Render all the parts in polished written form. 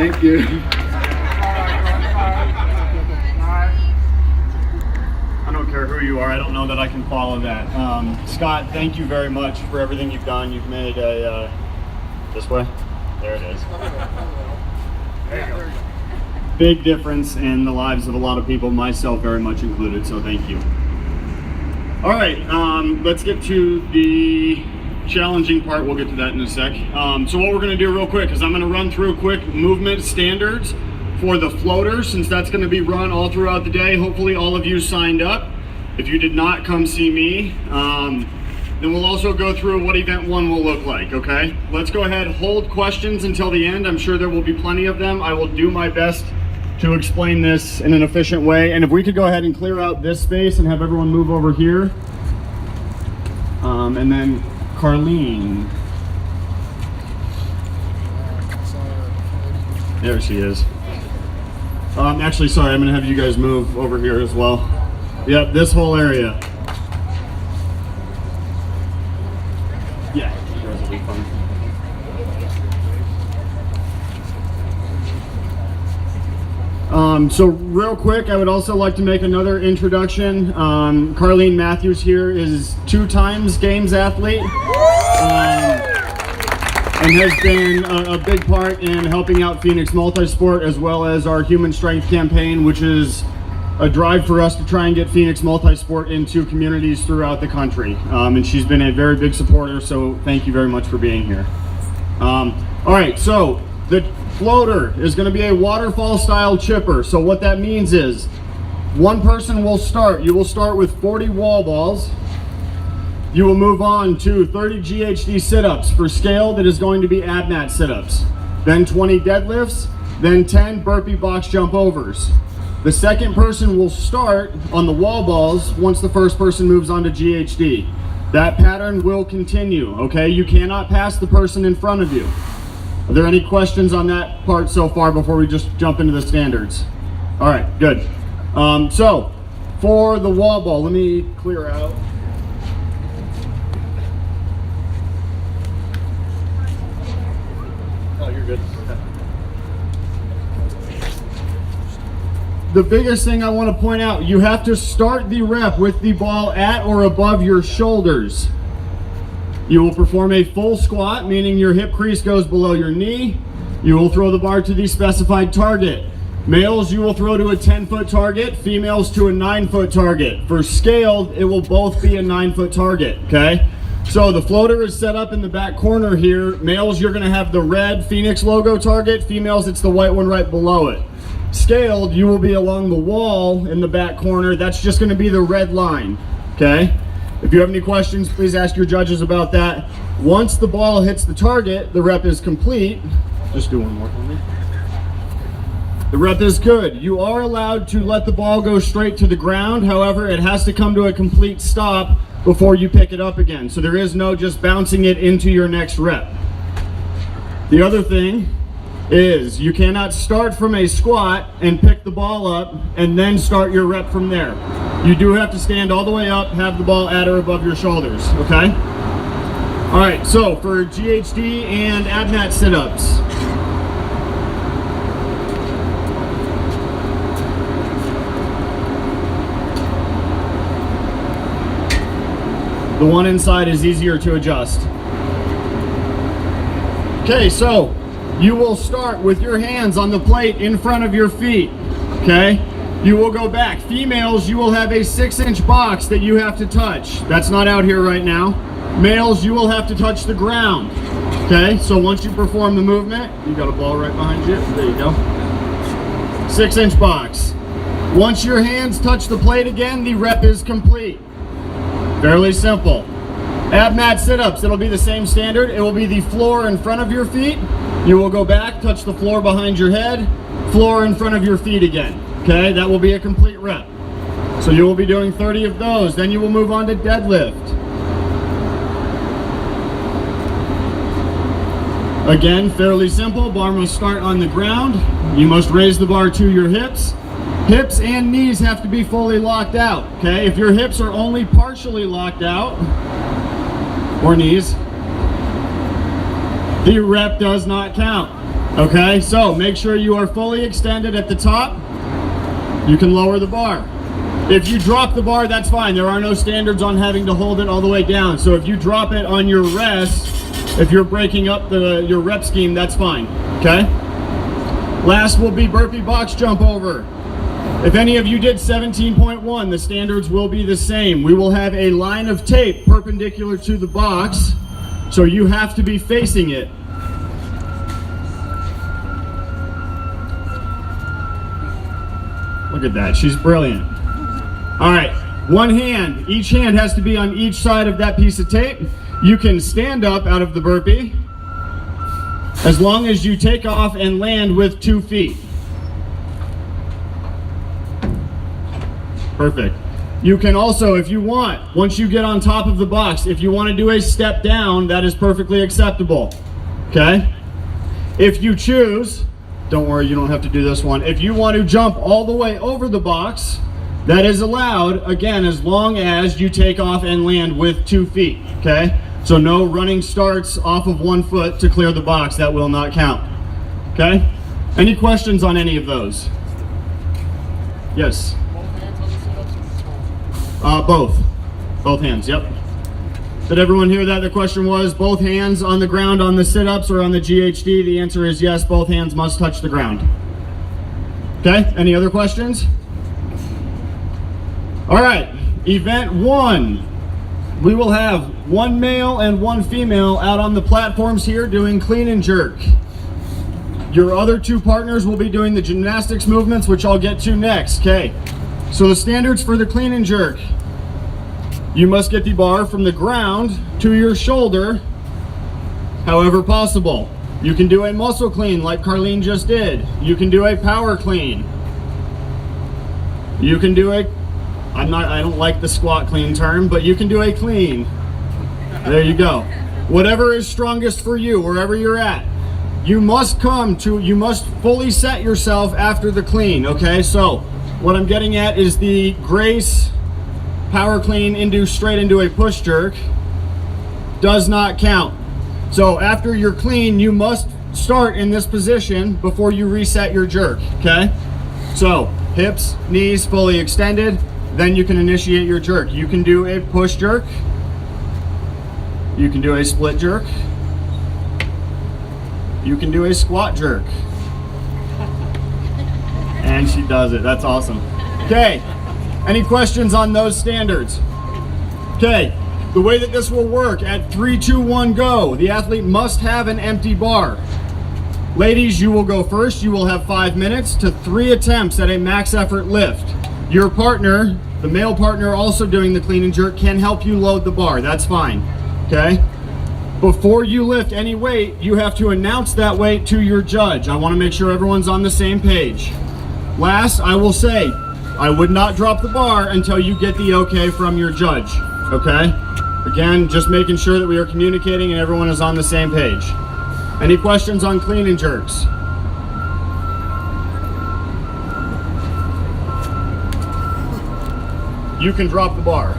Thank you. I don't care who you are. I don't know that I can follow that. Scott, thank you very much for everything you've done. You've made a, this way? There it is. There you go. Big difference in the lives of a lot of people, myself very much included, so thank you. All right, let's get to the challenging part. We'll get to that in a sec. So what we're gonna do real quick is I'm gonna run through quick movement standards for the floater, since that's gonna be run all throughout the day. Hopefully all of you signed up. If you did not, come see me. Then we'll also go through what event one will look like, okay? Let's go ahead, hold questions until the end. I'm sure there will be plenty of them. I will do my best to explain this in an efficient way. And if we could go ahead and clear out this space and have everyone move over here. And then Carlene. There she is. Actually, sorry, I'm gonna have you guys move over here as well. Yep, this whole area. Yeah, you guys will be fine. So real quick, I would also like to make another introduction. Carlene Matthews here is 2 times games athlete and has been a big part in helping out Phoenix Multisport, as well as our Human Strength campaign, which is a drive for us to try and get Phoenix Multisport into communities throughout the country. And she's been a very big supporter, so thank you very much for being here. All right, so the floater is going to be a waterfall style chipper. So what that means is one person will start. You will start with 40 wall balls. You will move on to 30 GHD sit-ups. For scale, that is going to be ab mat sit-ups. Then 20 deadlifts, then 10 burpee box jump overs. The second person will start on the wall balls once the first person moves on to GHD. That pattern will continue, okay? You cannot pass the person in front of you. Are there any questions on that part so far before we just jump into the standards? All right, good. So for the wall ball, let me clear out. Oh, you're good. The biggest thing I want to point out, you have to start the rep with the ball at or above your shoulders. You will perform a full squat, meaning your hip crease goes below your knee. You will throw the bar to the specified target. Males, you will throw to a 10-foot target, females to a 9-foot target. For scaled, it will both be a 9-foot target, okay? So the floater is set up in the back corner here. Males, you're gonna have the red Phoenix logo target. Females, it's the white one right below it. Scaled, you will be along the wall in the back corner. That's just gonna be the red line, okay? If you have any questions, please ask your judges about that. Once the ball hits the target, the rep is complete. Just do one more for me. The rep is good. You are allowed to let the ball go straight to the ground. However, it has to come to a complete stop before you pick it up again. So there is no just bouncing it into your next rep. The other thing is you cannot start from a squat and pick the ball up and then start your rep from there. You do have to stand all the way up, have the ball at or above your shoulders, okay? All right, so for GHD and ab mat sit-ups. The one inside is easier to adjust. Okay, so you will start with your hands on the plate in front of your feet, okay? You will go back. Females, you will have a 6-inch box that you have to touch. That's not out here right now. Males, you will have to touch the ground, okay? So once you perform the movement, you got a ball right behind you. There you go. 6-inch box. Once your hands touch the plate again, the rep is complete. Fairly simple. Ab mat sit-ups, it'll be the same standard. It will be the floor in front of your feet. You will go back, touch the floor behind your head, floor in front of your feet again. Okay, that will be a complete rep. So you will be doing 30 of those. Then you will move on to deadlift. Again, fairly simple. Bar must start on the ground. You must raise the bar to your hips. Hips and knees have to be fully locked out. Okay, if your hips are only partially locked out, or knees, The rep does not count. Okay, so make sure you are fully extended at the top. You can lower the bar. If you drop the bar, that's fine. There are no standards on having to hold it all the way down. So if you drop it on your rest, if you're breaking up your rep scheme, that's fine. Okay? Last will be burpee box jump over. If any of you did 17.1, the standards will be the same. We will have a line of tape perpendicular to the box, so you have to be facing it. Look at that, she's brilliant. All right, one hand, each hand has to be on each side of that piece of tape. You can stand up out of the burpee as long as you take off and land with 2 feet. Perfect. You can also, if you want, once you get on top of the box, if you want to do a step down, that is perfectly acceptable. Okay? If you choose, don't worry, you don't have to do this one. If you want to jump all the way over the box, that is allowed, again, as long as you take off and land with 2 feet. Okay? So no running starts off of 1 foot to clear the box. That will not count. Okay? Any questions on any of those? Yes? Both hands, yep. Did everyone hear that? The question was both hands on the ground on the sit-ups or on the GHD? The answer is yes, both hands must touch the ground. Okay, any other questions? All right, event 1. We will have 1 male and 1 female out on the platforms here doing clean and jerk. Your other 2 partners will be doing the gymnastics movements, which I'll get to next, okay? So the standards for the clean and jerk. You must get the bar from the ground to your shoulder, however possible. You can do a muscle clean like Carlene just did. You can do a power clean. You can do a, I don't like the squat clean term, but you can do a clean. There you go. Whatever is strongest for you, wherever you're at. You must fully set yourself after the clean, okay? So what I'm getting at is the Grace power clean straight into a push jerk does not count. So after you're clean, you must start in this position before you reset your jerk, okay? So hips, knees fully extended, then you can initiate your jerk. You can do a push jerk, you can do a split jerk, you can do a squat jerk. And she does it, that's awesome. Okay, any questions on those standards? Okay, the way that this will work, at 3, 2, 1, go, the athlete must have an empty bar. Ladies, you will go first. You will have 5 minutes to 3 attempts at a max effort lift. Your partner, the male partner also doing the clean and jerk, can help you load the bar, that's fine, okay? Before you lift any weight, you have to announce that weight to your judge. I wanna make sure everyone's on the same page. Last, I will say, I would not drop the bar until you get the okay from your judge, okay? Again, just making sure that we are communicating and everyone is on the same page. Any questions on clean and jerks? You can drop the bar.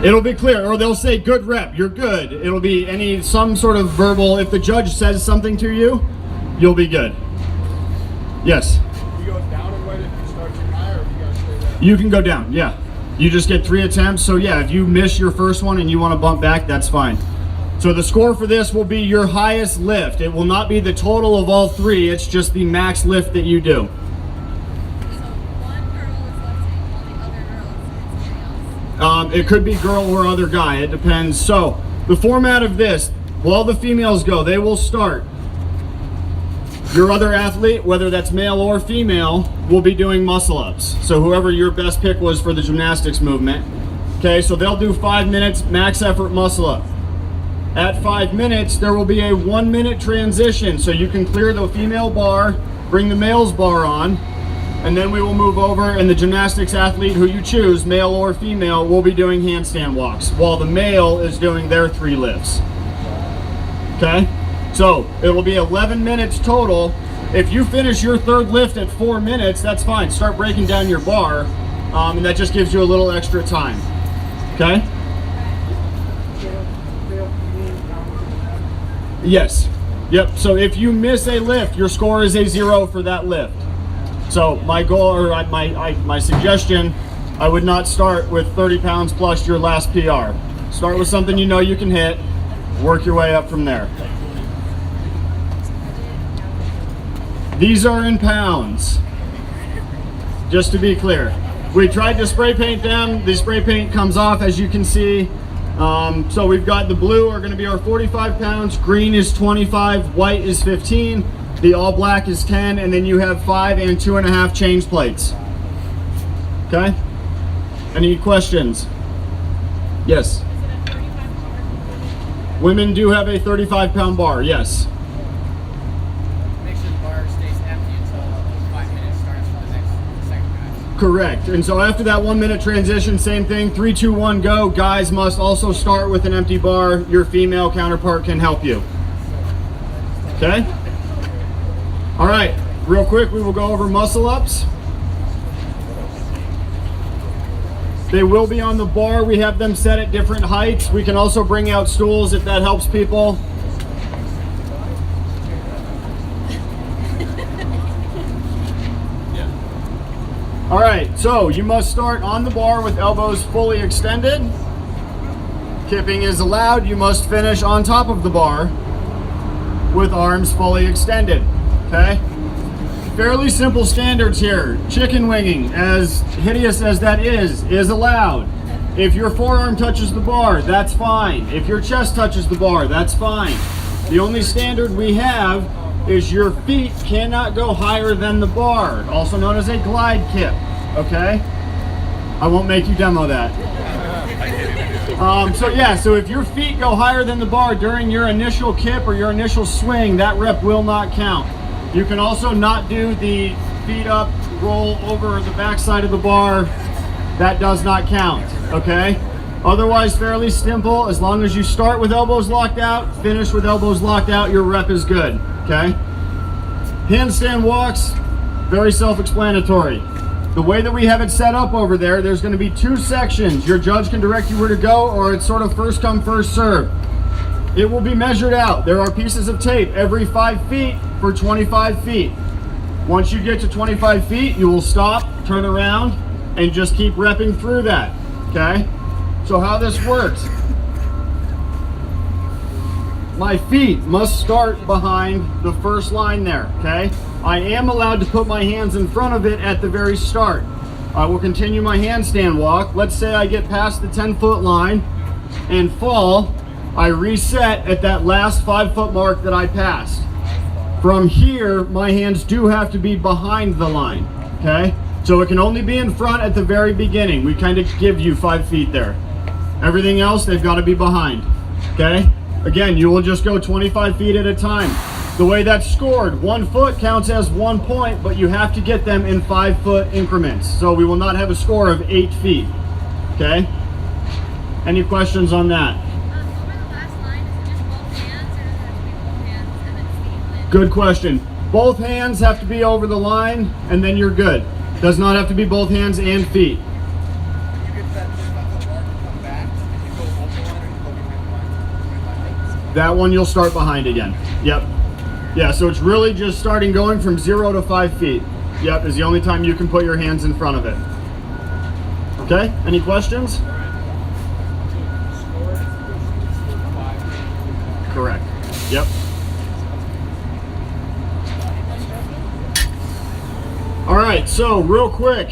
It'll be clear, or they'll say good rep, you're good. It'll be some sort of verbal, if the judge says something to you, you'll be good. Yes? You can go down, yeah. You just get 3 attempts, so yeah, if you miss your first one and you want to bump back, that's fine. So the score for this will be your highest lift. It will not be the total of all 3, it's just the max lift that you do. So one girl is lifting while the other girl is something else? It could be girl or other guy, it depends. So the format of this, while the females go, they will start. Your other athlete, whether that's male or female, will be doing muscle ups. So whoever your best pick was for the gymnastics movement. Okay, so they'll do 5 minutes max effort muscle up. At 5 minutes, there will be a 1 minute transition. So you can clear the female bar, bring the male's bar on, and then we will move over and the gymnastics athlete who you choose, male or female, will be doing handstand walks while the male is doing their 3 lifts. Okay? So it will be 11 minutes total. If you finish your 3rd lift at 4 minutes, that's fine. Start breaking down your bar, and that just gives you a little extra time. Okay? Yes. Yep. So if you miss a lift, your score is a 0 for that lift. So my goal, or my suggestion, I would not start with 30 pounds plus your last PR. Start with something you know you can hit. Work your way up from there. These are in pounds, just to be clear. We tried to spray paint them. The spray paint comes off, as you can see. So we've got the blue are going to be our 45 pounds, green is 25, white is 15, the all black is 10, and then you have 5 and 2.5 change plates. Okay? Any questions? Yes. Women do have a 35-pound bar, yes. Make sure the bar stays empty until 5 minutes starts for the second guy. Correct. And so after that 1 minute transition, same thing, 3, 2, 1, go. Guys must also start with an empty bar. Your female counterpart can help you. Okay? All right, real quick, we will go over muscle ups. They will be on the bar. We have them set at different heights. We can also bring out stools if that helps people. All right, so you must start on the bar with elbows fully extended. Kipping is allowed. You must finish on top of the bar with arms fully extended, okay? Fairly simple standards here. Chicken winging, as hideous as that is allowed. If your forearm touches the bar, that's fine. If your chest touches the bar, that's fine. The only standard we have is your feet cannot go higher than the bar, also known as a glide kip, okay? I won't make you demo that. So if your feet go higher than the bar during your initial kip or your initial swing, that rep will not count. You can also not do the feet up, roll over the backside of the bar. That does not count, okay? Otherwise, fairly simple. As long as you start with elbows locked out, finish with elbows locked out, your rep is good, okay? Handstand walks, very self-explanatory. The way that we have it set up over there, there's going to be 2 sections. Your judge can direct you where to go, or it's sort of first come, first serve. It will be measured out. There are pieces of tape every 5 feet for 25 feet. Once you get to 25 feet, you will stop, turn around, and just keep repping through that, okay? So how this works, my feet must start behind the first line there, okay? I am allowed to put my hands in front of it at the very start. I will continue my handstand walk. Let's say I get past the 10-foot line and fall. I reset at that last 5-foot mark that I passed. From here, my hands do have to be behind the line, okay? So it can only be in front at the very beginning. We kind of give you 5 feet there. Everything else, they've got to be behind, okay? Again, you will just go 25 feet at a time. The way that's scored, 1 foot counts as 1 point, but you have to get them in 5-foot increments. So we will not have a score of 8 feet, okay? Any questions on that? Good question. Both hands have to be over the line, and then you're good. Does not have to be both hands and feet. That one you'll start behind again. Yep. Yeah, so it's really just starting going from 0 to 5 feet. Yep, is the only time you can put your hands in front of it. Okay, any questions? Correct. Yep. All right, so real quick,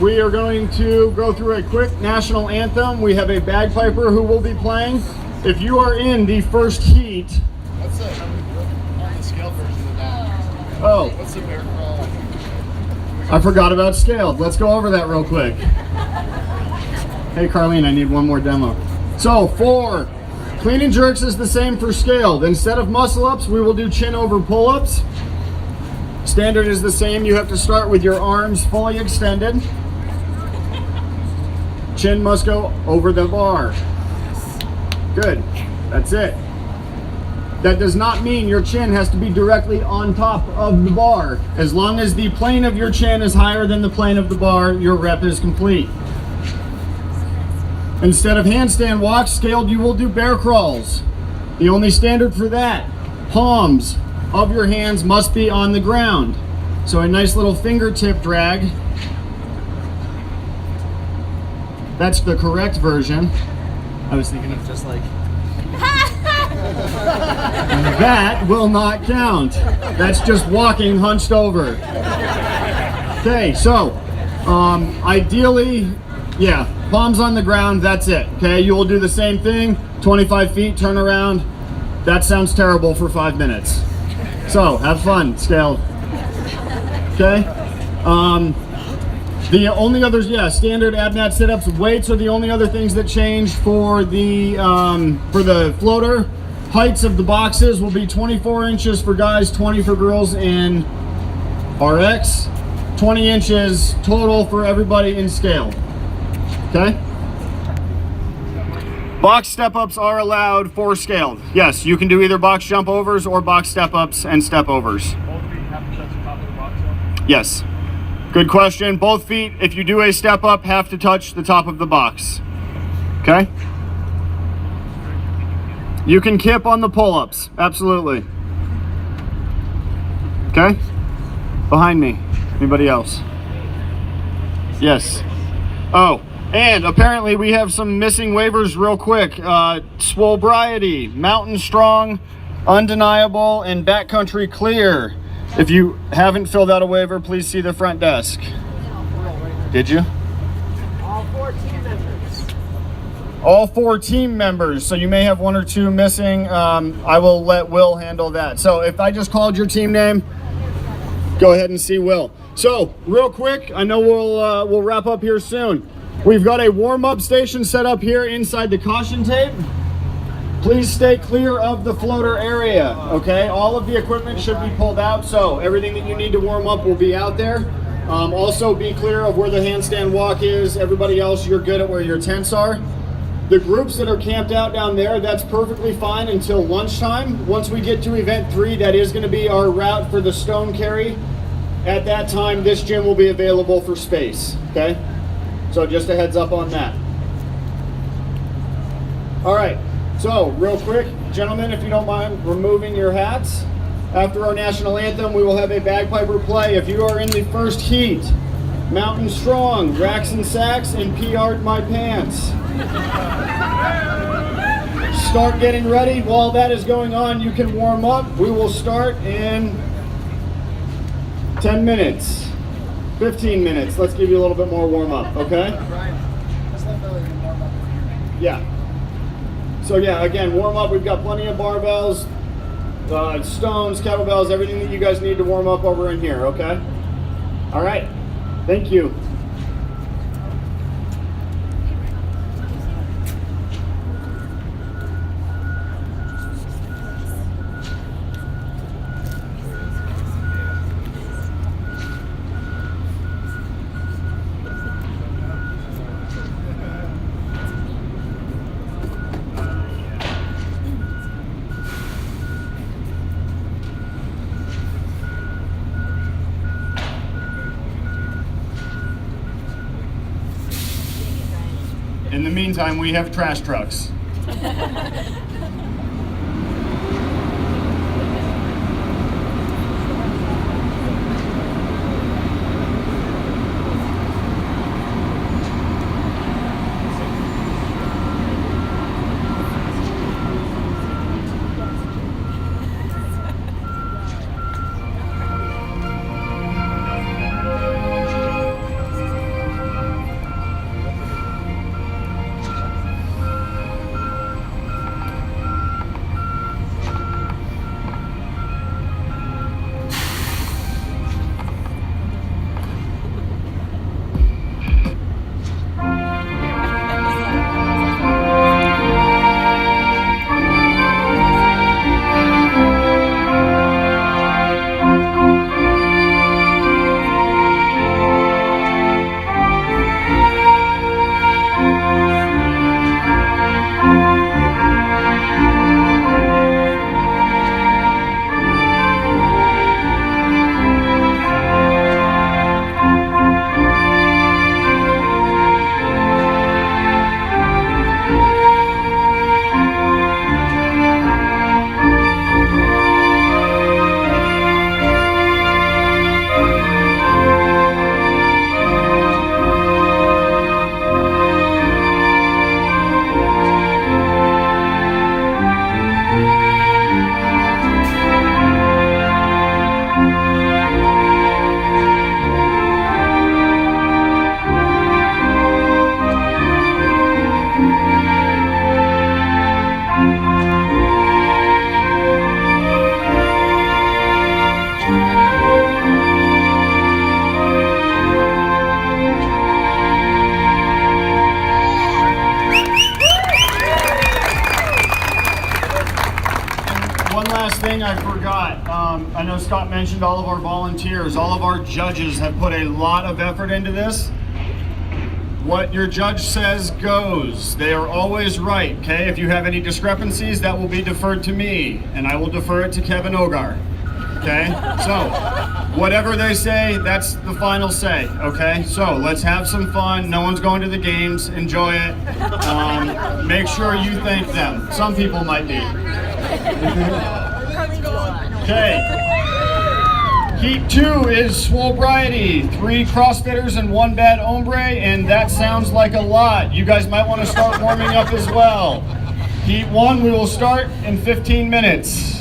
we are going to go through a quick national anthem. We have a bagpiper who will be playing. If you are in the first heat... What's on the scale version of that? Oh. What's the bear crawl? I forgot about scaled. Let's go over that real quick. Hey, Carlene, I need one more demo. So for clean and jerks is the same for scaled. Instead of muscle ups, we will do chin over pull-ups. Standard is the same. You have to start with your arms fully extended. Chin must go over the bar. Good. That's it. That does not mean your chin has to be directly on top of the bar. As long as the plane of your chin is higher than the plane of the bar, your rep is complete. Instead of handstand walks, scaled, you will do bear crawls. The only standard for that, palms of your hands must be on the ground. So a nice little fingertip drag. That's the correct version. I was thinking of just like... That will not count. That's just walking hunched over. Okay, so ideally, yeah, palms on the ground, that's it. Okay, you will do the same thing, 25 feet, turn around. That sounds terrible for 5 minutes. So, have fun, scale. Okay? The only others, yeah, standard ab nat sit-ups, weights are the only other things that change for the floater. Heights of the boxes will be 24 inches for guys, 20 for girls in RX, 20 inches total for everybody in scale. Okay? Box step-ups are allowed for scaled. Yes, you can do either box jump overs or box step-ups and step overs. Both feet have to touch the top of the box though? Yes. Good question. Both feet, if you do a step up, have to touch the top of the box. Okay? You can kip on the pull-ups. Absolutely. Okay? Behind me. Anybody else? Yes. Oh, and apparently we have some missing waivers real quick. Swobriety, mountain strong, undeniable, and backcountry clear. If you haven't filled out a waiver, please see the front desk. Did you? All 4 team members. All 4 team members, so you may have 1 or 2 missing. I will let Will handle that. So if I just called your team name, go ahead and see Will. So real quick, I know we'll wrap up here soon. We've got a warm-up station set up here inside the caution tape. Please stay clear of the floater area, okay? All of the equipment should be pulled out, so everything that you need to warm up will be out there. Also be clear of where the handstand walk is. Everybody else, you're good at where your tents are. The groups that are camped out down there, that's perfectly fine until lunchtime. Once we get to event 3, that is gonna be our route for the stone carry. At that time, this gym will be available for space, okay? So just a heads up on that. All right. So, real quick, gentlemen, if you don't mind removing your hats. After our national anthem, we will have a bagpiper play. If you are in the first heat, Mountain Strong, Racks and Sacks, and PR'd My Pants. Start getting ready. While that is going on, you can warm up. We will start in 10 minutes, 15 minutes. Let's give you a little bit more warm up, okay? Yeah. So yeah, again, warm up. We've got plenty of barbells, stones, kettlebells, everything that you guys need to warm up over in here, okay? All right, thank you. In the meantime, we have trash trucks. forgot. I know Scott mentioned all of our volunteers. All of our judges have put a lot of effort into this. What your judge says goes. They are always right, okay? If you have any discrepancies, that will be deferred to me, and I will defer it to Kevin Ogar, okay? So, whatever they say, that's the final say, okay? So, let's have some fun. No one's going to the games. Enjoy it. Make sure you thank them. Some people might be. Okay. Heat 2 is Swobriety, 3 CrossFitters and 1 bad hombre, and that sounds like a lot. You guys might want to start warming up as well. Heat 1, we will start in 15 minutes.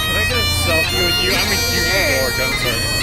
Can I get a selfie with you? I'm a huge dork, I'm sorry.